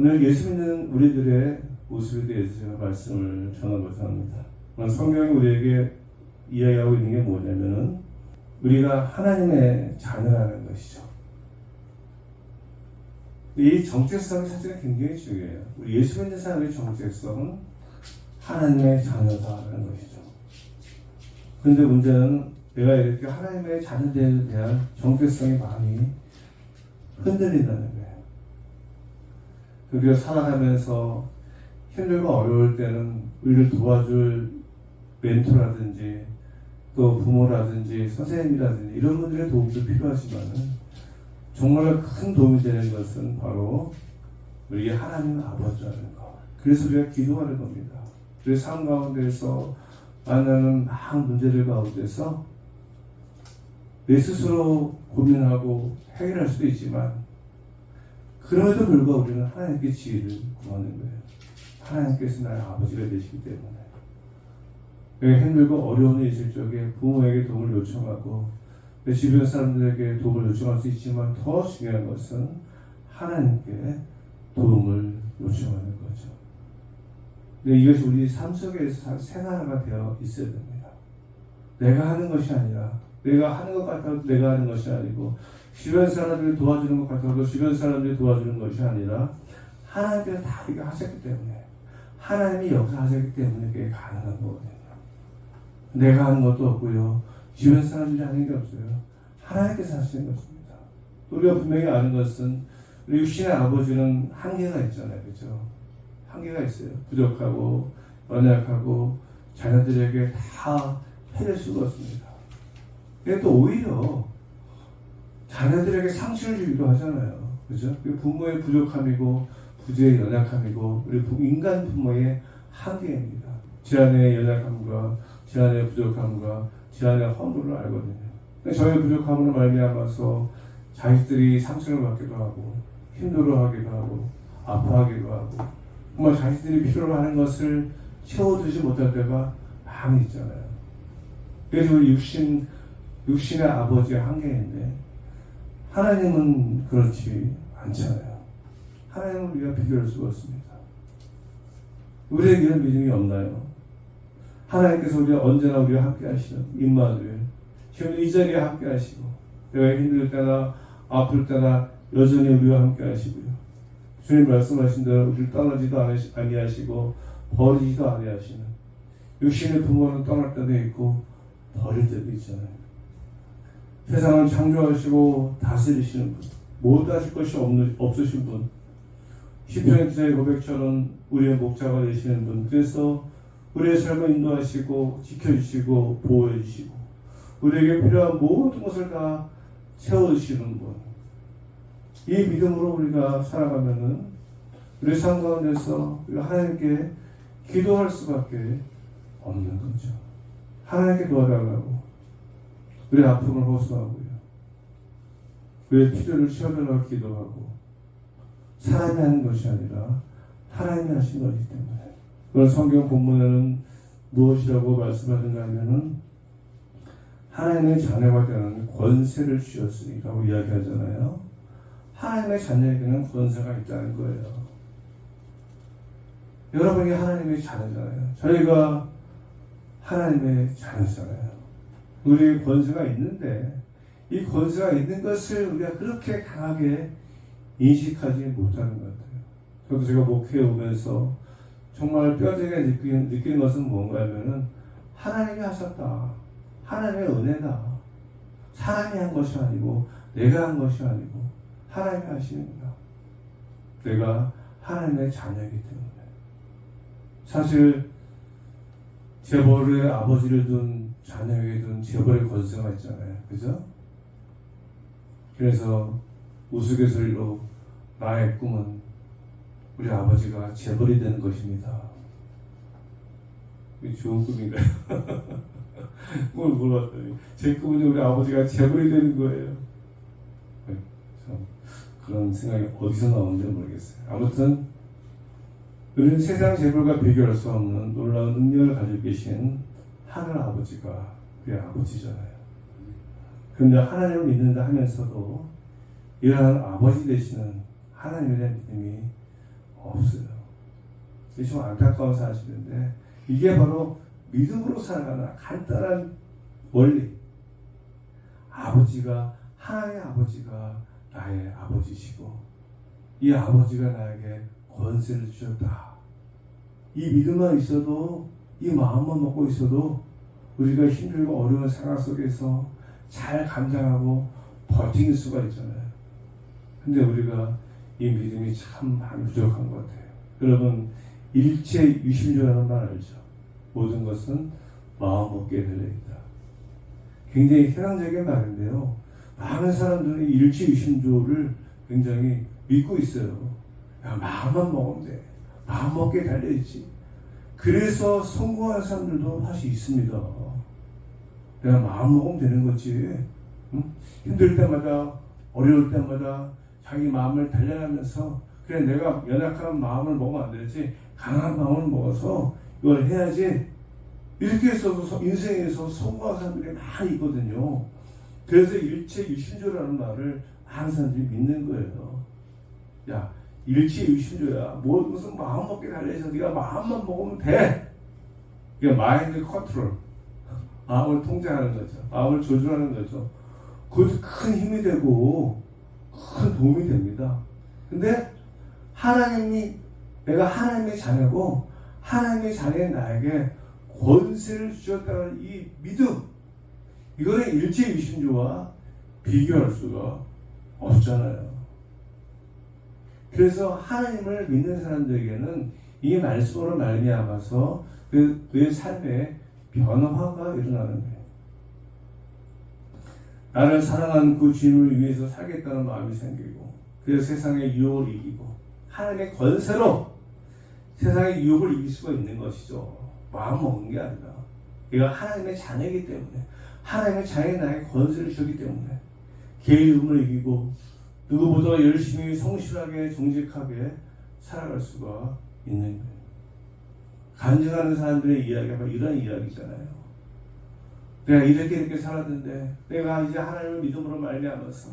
오늘 예수 믿는 우리들의 모습에 대해서 제가 말씀을 전하고자 합니다. 성경이 우리에게 이야기하고 있는 게 뭐냐면은 우리가 하나님의 자녀라는 것이죠. 이 정체성이 사실은 굉장히 중요해요. 우리 예수 믿는 사람의 정체성은 하나님의 자녀다라는 것이죠. 그런데 문제는 내가 이렇게 하나님의 자녀들에 대한 정체성이 많이 흔들린다는 거예요. 우리가 살아가면서 힘들고 어려울 때는 우리를 도와줄 멘토라든지 또 부모라든지 선생님이라든지 이런 분들의 도움도 필요하지만은 정말 큰 도움이 되는 것은 바로 우리 하나님 아버지라는 것. 그래서 우리가 기도하는 겁니다. 우리 삶 가운데서 만나는 많은 문제들 가운데서 내 스스로 고민하고 해결할 수도 있지만 그럼에도 불구하고 우리는 하나님께 지혜를 구하는 거예요. 하나님께서 나의 아버지가 되시기 때문에 힘들고 어려운 일이 있을 적에 부모에게 도움을 요청하고 내 주변 사람들에게 도움을 요청할 수 있지만 더 중요한 것은 하나님께 도움을 요청하는 거죠. 근데 이것이 우리 삶 속에서 생활화가 되어 있어야 됩니다. 내가 하는 것이 아니라 내가 하는 것 같아도 내가 하는 것이 아니고 주변 사람들이 도와주는 것 같아도 주변 사람들이 도와주는 것이 아니라 하나님께서 다 우리가 하셨기 때문에 하나님이 역사하셨기 때문에 그게 가능한 거거든요. 내가 하는 것도 없고요. 주변 사람들이 하는 게 없어요. 하나님께서 하시는 것입니다. 우리가 분명히 아는 것은 우리 육신의 아버지는 한계가 있잖아요. 그렇죠? 한계가 있어요. 부족하고 연약하고 자녀들에게 다 해낼 수가 없습니다. 근데 또 오히려 자녀들에게 상실을 주기도 하잖아요. 그죠? 부모의 부족함이고 부재의 연약함이고 우리 인간 부모의 한계입니다. 지안의 연약함과 지안의 부족함과 지안의 허물을 알거든요. 저의 부족함으로 말미암아서 자식들이 상처를 받기도 하고 힘들어하기도 하고 아파하기도 하고 정말 자식들이 필요로 하는 것을 채워주지 못할 때가 많이 있잖아요. 그래서 우리 육신의 아버지의 한계인데 하나님은 그렇지 않잖아요. 하나님은 우리가 비교할 수가 없습니다. 우리에게는 믿음이 없나요? 하나님께서 언제나 우리와 함께 하시는 임마누엘, 지금 이 자리에 함께 하시고 내가 힘들 때나 아플 때나 여전히 우리와 함께 하시고요. 주님 말씀하신 대로 우리를 떠나지도 아니하시고 버리지도 아니하시는 육신의 부모는 떠날 때도 있고 버릴 때도 있잖아요. 세상을 창조하시고 다스리시는 분, 모두 하실 것이 없으신 분, 시편의 기자의 고백처럼 우리의 목자가 되시는 분, 그래서 우리의 삶을 인도하시고 지켜주시고 보호해주시고 우리에게 필요한 모든 것을 다 채워주시는 분. 이 믿음으로 우리가 살아가면은 우리 삶 가운데서 우리가 하나님께 기도할 수밖에 없는 거죠. 하나님께 도와달라고 우리의 아픔을 호소하고요. 우리의 필요를 채워달라고 기도하고 사람이 하는 것이 아니라 하나님이 하신 것이기 때문에 오늘 성경 본문에는 무엇이라고 말씀하는가 하면은 하나님의 자녀가 되는 권세를 주셨으니라고 이야기하잖아요. 하나님의 자녀에게는 권세가 있다는 거예요. 여러분이 하나님의 자녀잖아요. 저희가 하나님의 자녀잖아요. 우리의 권세가 있는데 이 권세가 있는 것을 우리가 그렇게 강하게 인식하지 못하는 것 같아요. 저도 제가 목회에 오면서 정말 뼈저리게 느끼는 것은 뭔가 하면은 하나님이 하셨다. 하나님의 은혜다. 사람이 한 것이 아니고 내가 한 것이 아니고 하나님이 하시는구나. 내가 하나님의 자녀이기 때문에. 사실 재벌의 아버지를 둔 자녀에게 둔 재벌의 권세가 있잖아요. 그죠? 그래서 우스갯소리로 나의 꿈은 우리 아버지가 재벌이 되는 것입니다. 좋은 꿈인가요? 꿈을 물어봤더니 제 꿈은 우리 아버지가 재벌이 되는 거예요. 참 그런 생각이 어디서 나오는지 모르겠어요. 아무튼 우리는 세상 재벌과 비교할 수 없는 놀라운 능력을 가지고 계신 하늘 아버지가 그의 아버지잖아요. 그런데 하나님을 믿는다 하면서도 이러한 아버지 되시는 하나님에 대한 믿음이 없어요. 이게 좀 안타까운 사실인데 이게 바로 믿음으로 살아가는 간단한 원리. 아버지가 하나님의 아버지가 나의 아버지시고 이 아버지가 나에게 권세를 주셨다. 이 믿음만 있어도 이 마음만 먹고 있어도 우리가 힘들고 어려운 상황 속에서 잘 감당하고 버틸 수가 있잖아요. 근데 우리가 이 믿음이 참 많이 부족한 것 같아요. 여러분 일체 유심조라는 말 알죠? 모든 것은 마음 먹기에 달려있다. 굉장히 희망적인 말인데요. 많은 사람들이 일체 유심조를 굉장히 믿고 있어요. 야, 마음만 먹으면 돼. 마음 먹기에 달려있지. 그래서 성공하는 사람들도 사실 있습니다. 내가 마음 먹으면 되는 거지. 응? 힘들 때마다 어려울 때마다 자기 마음을 단련하면서 그래 내가 연약한 마음을 먹으면 안 되지 강한 마음을 먹어서 이걸 해야지 이렇게 해서 인생에서 성공한 사람들이 많이 있거든요. 그래서 일체 유심조라는 말을 많은 사람들이 믿는 거예요. 야 일체 유심조야 무슨 마음 먹게 달려있어 네가 마음만 먹으면 돼. 이게 마인드 컨트롤 마음을 통제하는 거죠. 마음을 조절하는 거죠. 그것도 큰 힘이 되고 큰 도움이 됩니다. 근데 하나님이 내가 하나님의 자녀고 하나님의 자녀인 나에게 권세를 주셨다는 이 믿음 이거는 일체 유심조와 비교할 수가 없잖아요. 그래서 하나님을 믿는 사람들에게는 이 말씀으로 말미암아서 그의 삶에 변화가 일어나는 거예요. 나를 사랑하는 그 주님을 위해서 살겠다는 마음이 생기고 그래서 세상의 유혹을 이기고 하나님의 권세로 세상의 유혹을 이길 수가 있는 것이죠. 마음 먹는 게 아니라 내가 하나님의 자녀이기 때문에 하나님의 자녀의 나에게 권세를 주기 때문에 게으름을 이기고 누구보다 열심히 성실하게 정직하게 살아갈 수가 있는 거예요. 간증하는 사람들의 이야기가 바로 이런 이야기잖아요. 내가 이렇게 살았는데 내가 이제 하나님을 믿음으로 말미암아서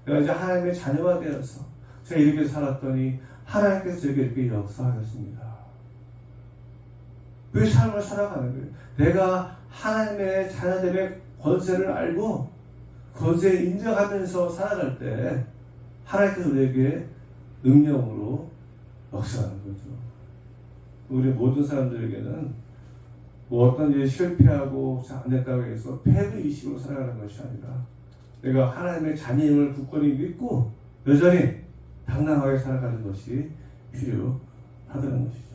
내가 이제 하나님의 자녀가 되어서 제가 이렇게 살았더니 하나님께서 저에게 이렇게 역사하셨습니다. 그 삶을 살아가는 거예요. 내가 하나님의 자녀됨의 권세를 알고 권세를 인정하면서 살아갈 때 하나님께서 우리에게 능력으로 역사하는 거죠. 우리 모든 사람들에게는 뭐 어떤 일에 실패하고 안 됐다고 해서 패배의식으로 살아가는 것이 아니라 내가 하나님의 자녀임을 굳건히 믿고 여전히 당당하게 살아가는 것이 필요하다는 것이죠.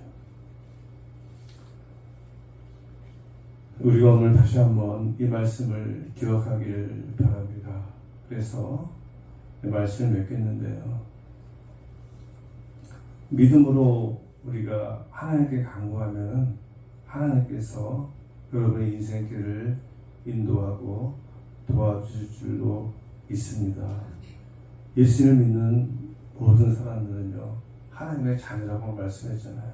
우리가 오늘 다시 한번 이 말씀을 기억하기를 바랍니다. 그래서 이 말씀을 맺겠는데요. 믿음으로 우리가 하나님께 간구하면 하나님께서 여러분의 인생길을 인도하고 도와줄 줄로 있습니다. 예수를 믿는 모든 사람들은요 하나님의 자녀라고 말씀했잖아요.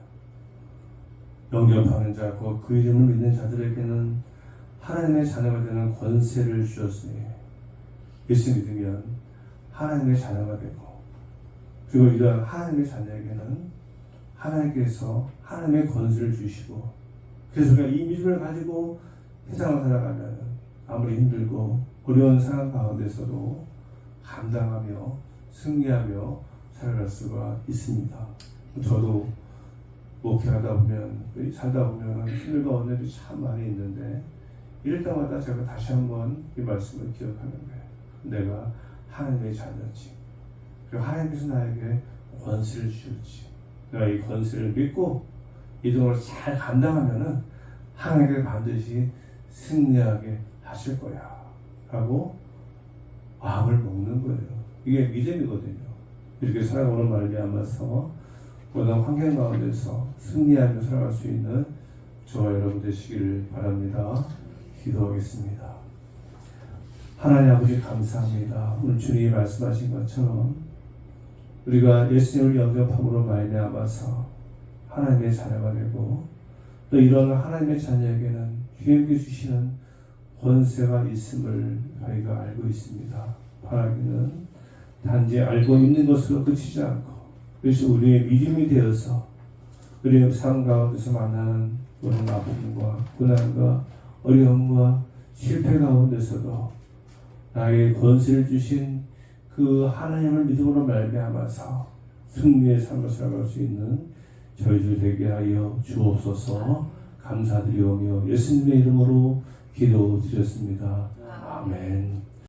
영접하는 자, 그 이름을 믿는 자들에게는 하나님의 자녀가 되는 권세를 주셨으니 예수 믿으면 하나님의 자녀가 되고 그리고 이러한 하나님의 자녀에게는 하나님께서 하나님의 권세를 주시고 그래서 우리가 이 믿음을 가지고 세상을 살아가면 아무리 힘들고 어려운 상황 가운데서도 감당하며 승리하며 살아갈 수가 있습니다. 저도 목회하다 보면 살다 보면 힘들고 어려운 일이 참 많이 있는데 이럴 때마다 제가 다시 한번 이 말씀을 기억하는 거예요. 내가 하나님의 자녀지. 그리고 하나님께서 나에게 권세를 주셨지. 내가 이 권세를 믿고 이 등을 잘 감당하면은 하나님께서 반드시 승리하게 하실 거야. 라고 마음을 먹는 거예요. 이게 믿음이거든요. 이렇게 살아오는 말미암아서 모든 환경 가운데서 승리하며 살아갈 수 있는 저와 여러분 되시기를 바랍니다. 기도하겠습니다. 하나님 아버지 감사합니다. 오늘 주님이 말씀하신 것처럼 우리가 예수님을 영접함으로 말미암아서 하나님의 자녀가 되고 또 이런 하나님의 자녀에게는 주님께 주시는 권세가 있음을 저희가 알고 있습니다. 바라기는 단지 알고 있는 것으로 그치지 않고 그래서 우리의 믿음이 되어서 우리의 삶 가운데서 만나는 그런 아픔과 고난과 어려움과 실패 가운데서도 나의 권세를 주신 그 하나님을 믿음으로 말미암아서 승리의 삶을 살아갈 수 있는 저희들 되게 하여 주옵소서. 감사드리오며 예수님의 이름으로 기도드렸습니다. 아멘.